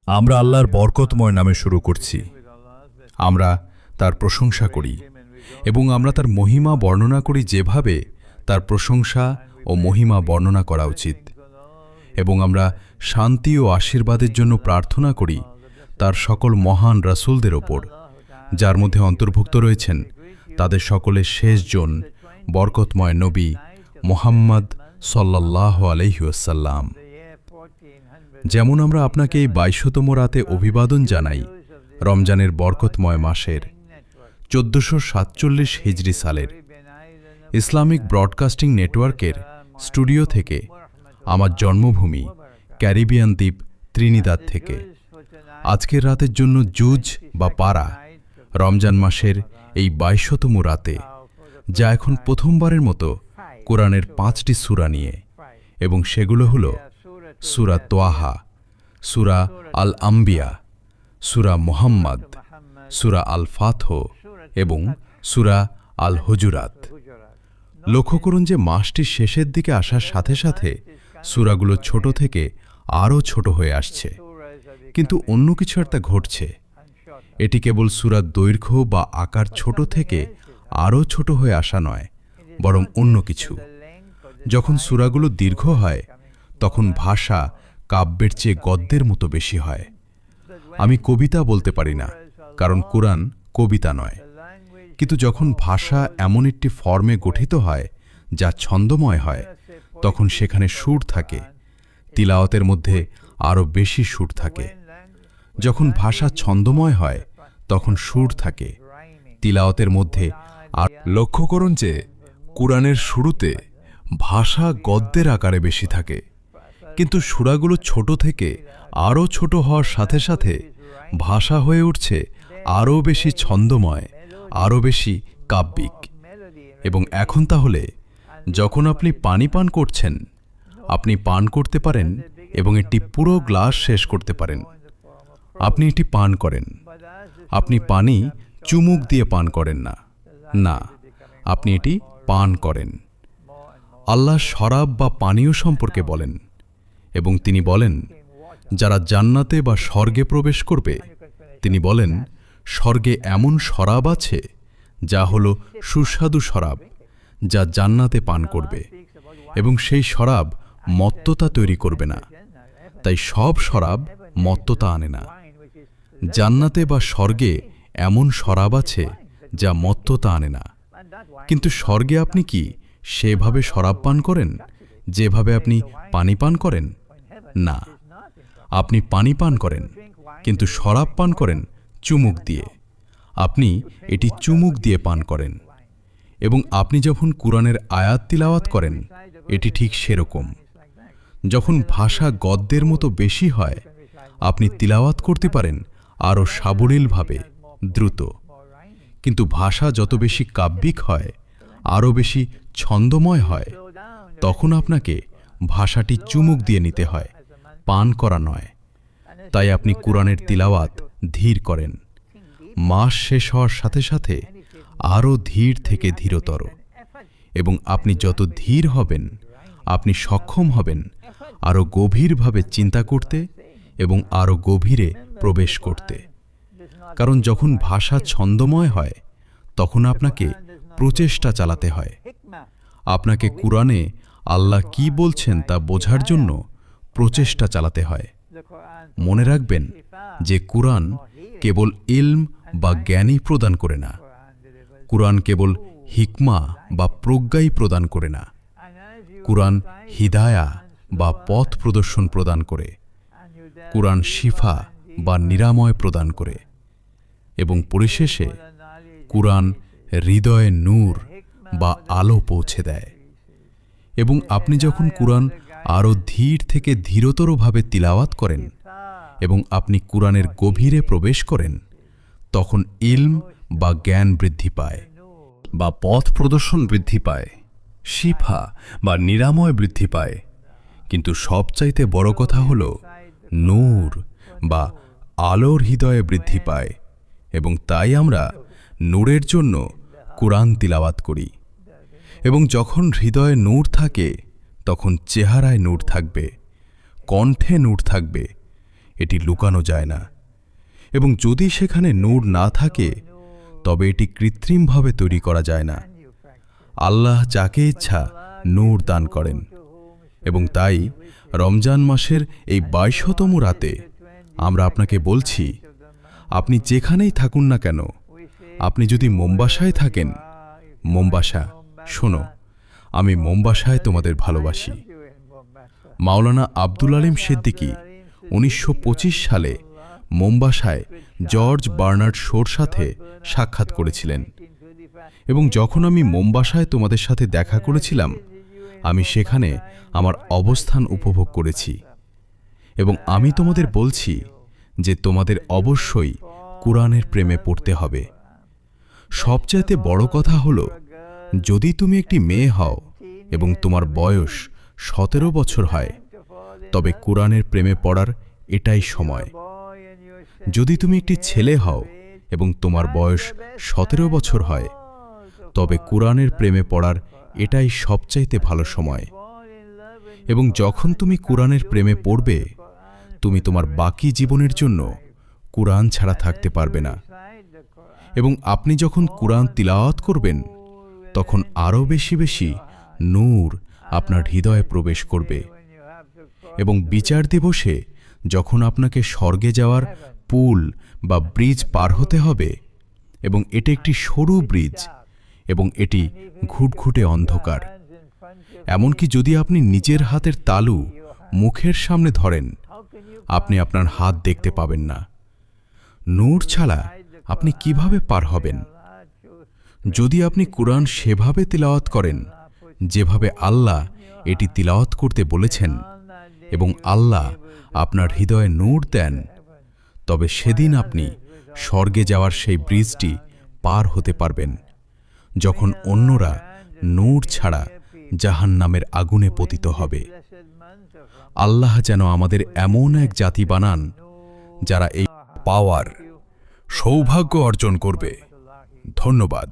আমরা আল্লাহর বরকতময় নামে শুরু করছি। আমরা তার প্রশংসা করি এবং আমরা তার মহিমা বর্ণনা করি যেভাবে তার প্রশংসা ও মহিমা বর্ণনা করা উচিত, এবং আমরা শান্তি ও আশীর্বাদের জন্য প্রার্থনা করি তার সকল মহান রাসূলদের ওপর, যার মধ্যে অন্তর্ভুক্ত রয়েছেন তাদের সকলের শেষজন বরকতময় নবী মুহাম্মদ সাল্লাল্লাহু আলাইহি ওয়াসাল্লাম। যেমন আমরা আপনাকে এই 22তম রাতে অভিবাদন জানাই রমজানের বরকতময় মাসের 1447 হিজরি সালের ইসলামিক ব্রডকাস্টিং নেটওয়ার্কের স্টুডিও থেকে, আমার জন্মভূমি ক্যারিবিয়ান দ্বীপ ত্রিনিদাদ থেকে। আজকের রাতের জন্য জুজ বা পারা রমজান মাসের এই 22তম রাতে, যা এখন প্রথমবারের মতো কোরআনের 5টি সূরা নিয়ে, এবং সেগুলো হল সূরা তোয়াহা, সূরা আল আম্বিয়া, সূরা মুহাম্মদ, সূরা আল ফাতহ এবং সূরা আল হুজুরাত। লক্ষ্য করুন যে মাসটির শেষের দিকে আসার সাথে সাথে সূরাগুলো ছোট থেকে আরও ছোট হয়ে আসছে, কিন্তু অন্য কিছু একটা ঘটছে। এটি কেবল সূরার দৈর্ঘ্য বা আকার ছোট থেকে আরও ছোট হয়ে আসা নয়, বরং অন্য কিছু। যখন সূরাগুলো দীর্ঘ হয় তখন ভাষা কাব্যের চেয়ে গদ্যের মতো বেশি হয়। আমি কবিতা বলতে পারি না, কারণ কুরআন কবিতা নয়, কিন্তু যখন ভাষা এমন একটি ফর্মে গঠিত হয় যা ছন্দময় হয়, তখন সেখানে সুর থাকে, তিলাওয়াতের মধ্যে আরও বেশি সুর থাকে। যখন ভাষা ছন্দময় হয় তখন সুর থাকে, তিলাওয়াতের মধ্যে আর। লক্ষ্য করুন যে কুরআনের শুরুতে ভাষা গদ্যের আকারে বেশি থাকে, কিন্তু সূরাগুলো ছোট থেকে আরও ছোট হওয়ার সাথে সাথে ভাষা হয়ে উঠছে আরও বেশি ছন্দময়, আরও বেশি কাব্যিক। এবং এখন তাহলে যখন আপনি পানি পান করছেন, আপনি পান করতে পারেন এবং একটি পুরো গ্লাস শেষ করতে পারেন। আপনি এটি পান করেন। আপনি পানি চুমুক দিয়ে পান করেন না, না, আপনি এটি পান করেন। আল্লাহ শরাব বা পানীয় সম্পর্কে বলেন, এবং তিনি বলেন যারা জান্নাতে বা স্বর্গে প্রবেশ করবে, তিনি বলেন স্বর্গে এমন শরাব আছে যা হল সুস্বাদু শরাব, যা জান্নাতে পান করবে, এবং সেই শরাব মত্ততা তৈরি করবে না। তাই সব শরাব মত্ততা আনে না। জান্নাতে বা স্বর্গে এমন শরাব আছে যা মত্ততা আনে না, কিন্তু স্বর্গে আপনি কি সেভাবে শরাব পান করেন যেভাবে আপনি পানি পান করেন? না, আপনি পানি পান করেন, কিন্তু শরাব পান করেন চুমুক দিয়ে। আপনি এটি চুমুক দিয়ে পান করেন। এবং আপনি যখন কুরআনের আয়াত তিলাওয়াত করেন, এটি ঠিক সেরকম। যখন ভাষা গদ্যের মতো বেশি হয়, আপনি তিলাওয়াত করতে পারেন আরও সাবলীলভাবে, দ্রুত। কিন্তু ভাষা যত বেশি কাব্যিক হয়, আরও বেশি ছন্দময় হয়, তখন আপনাকে ভাষাটি চুমুক দিয়ে নিতে হয়, পান করা নয়। তাই আপনি কুরআনের তিলাওয়াত ধীর করেন। মাস শেষ হওয়ার সাথে সাথে আরও ধীর থেকে ধীরতর, এবং আপনি যত ধীর হবেন, আপনি সক্ষম হবেন আরও গভীরভাবে চিন্তা করতে এবং আরও গভীরে প্রবেশ করতে। কারণ যখন ভাষা ছন্দময় হয়, তখন আপনাকে প্রচেষ্টা চালাতে হয়। আপনাকে কুরআনে আল্লাহ কি বলছেন তা বোঝার জন্য প্রচেষ্টা চালাতে হয়। মনে রাখবেন যে কুরআন কেবল ইলম বা জ্ঞানই প্রদান করে না। কুরআন কেবল হিকমা বা প্রজ্ঞাই প্রদান করে না। কুরআন হিদায়া বা পথ প্রদর্শন প্রদান করে। কুরআন শিফা বা নিরাময় প্রদান করে। এবং পরিশেষে কুরআন হৃদয়ে নূর বা আলো পৌঁছে দেয়। এবং আপনি যখন কুরআন আরও ধীর থেকে ধীরতরভাবে তিলাওয়াত করেন এবং আপনি কুরআনের গভীরে প্রবেশ করেন, তখন ইলম বা জ্ঞান বৃদ্ধি পায়, বা পথ প্রদর্শন বৃদ্ধি পায়, শিফা বা নিরাময় বৃদ্ধি পায়। কিন্তু সবচাইতে বড় কথা হল নূর বা আলোর হৃদয়ে বৃদ্ধি পায়। এবং তাই আমরা নূরের জন্য কুরআন তিলাওয়াত করি। এবং যখন হৃদয়ে নূর থাকে, তখন চেহারায় নূর থাকবে, কণ্ঠে নূর থাকবে, এটি লুকানো যায় না, এবং যদি সেখানে নূর না থাকে তবে এটি কৃত্রিমভাবে তৈরি করা যায় না। আল্লাহ যাকে ইচ্ছা নূর দান করেন, এবং তাই রমজান মাসের এই 22তম রাতে আমরা আপনাকে বলছি, আপনি যেখানেই থাকুন না কেন, আপনি যদি মোমবাসায় থাকেন, মোমবাসা শোনো, আমি মোমবাসায় তোমাদের ভালোবাসি। মাওলানা আব্দুল আলিম সিদ্দিকী 1925 সালে মোমবাসায় জর্জ বার্নার্ড শোর সাথে সাক্ষাৎ করেছিলেন, এবং যখন আমি মোমবাসায় তোমাদের সাথে দেখা করেছিলাম, আমি সেখানে আমার অবস্থান উপভোগ করেছি, এবং আমি তোমাদের বলছি যে তোমাদের অবশ্যই কুরআনের প্রেমে পড়তে হবে। সবচাইতে বড় কথা হলো, যদি তুমি একটি মেয়ে হও এবং তোমার বয়স 17 বছর হয়, তবে কুরআনের প্রেমে পড়ার এটাই সময়। যদি তুমি একটি ছেলে হও এবং তোমার বয়স 17 বছর হয়, তবে কুরআনের প্রেমে পড়ার এটাই সবচাইতে ভালো সময়। এবং যখন তুমি কুরআনের প্রেমে পড়বে, তুমি তোমার বাকি জীবনের জন্য কুরআন ছাড়া থাকতে পারবে না। এবং আপনি যখন কুরআন তিলাওয়াত করবেন, তখন আরও বেশি বেশি নূর আপনার হৃদয়ে প্রবেশ করবে। এবং বিচার দিবসে যখন আপনাকে স্বর্গে যাওয়ার পুল বা ব্রিজ পার হতে হবে, এবং এটি একটি সরু ব্রিজ, এবং এটি ঘুটঘুটে অন্ধকার, এমনকি যদি আপনি নিজের হাতের তালু মুখের সামনে ধরেন, আপনি আপনার হাত দেখতে পাবেন না। নূর ছাড়া আপনি কিভাবে পার হবেন? যদি আপনি কুরআন সেভাবে তিলাওয়াত করেন যেভাবে আল্লাহ এটি তিলাওয়াত করতে বলেছেন, এবং আল্লাহ আপনার হৃদয়ে নূর দেন, তবে সেদিন আপনি স্বর্গে যাওয়ার সেই ব্রিজটি পার হতে পারবেন, যখন অন্যরা নূর ছাড়া জাহান্নামের আগুনে পতিত হবে। আল্লাহ যেন আমাদের এমন এক জাতি বানান যারা এই পাওয়ার সৌভাগ্য অর্জন করবে। ধন্যবাদ।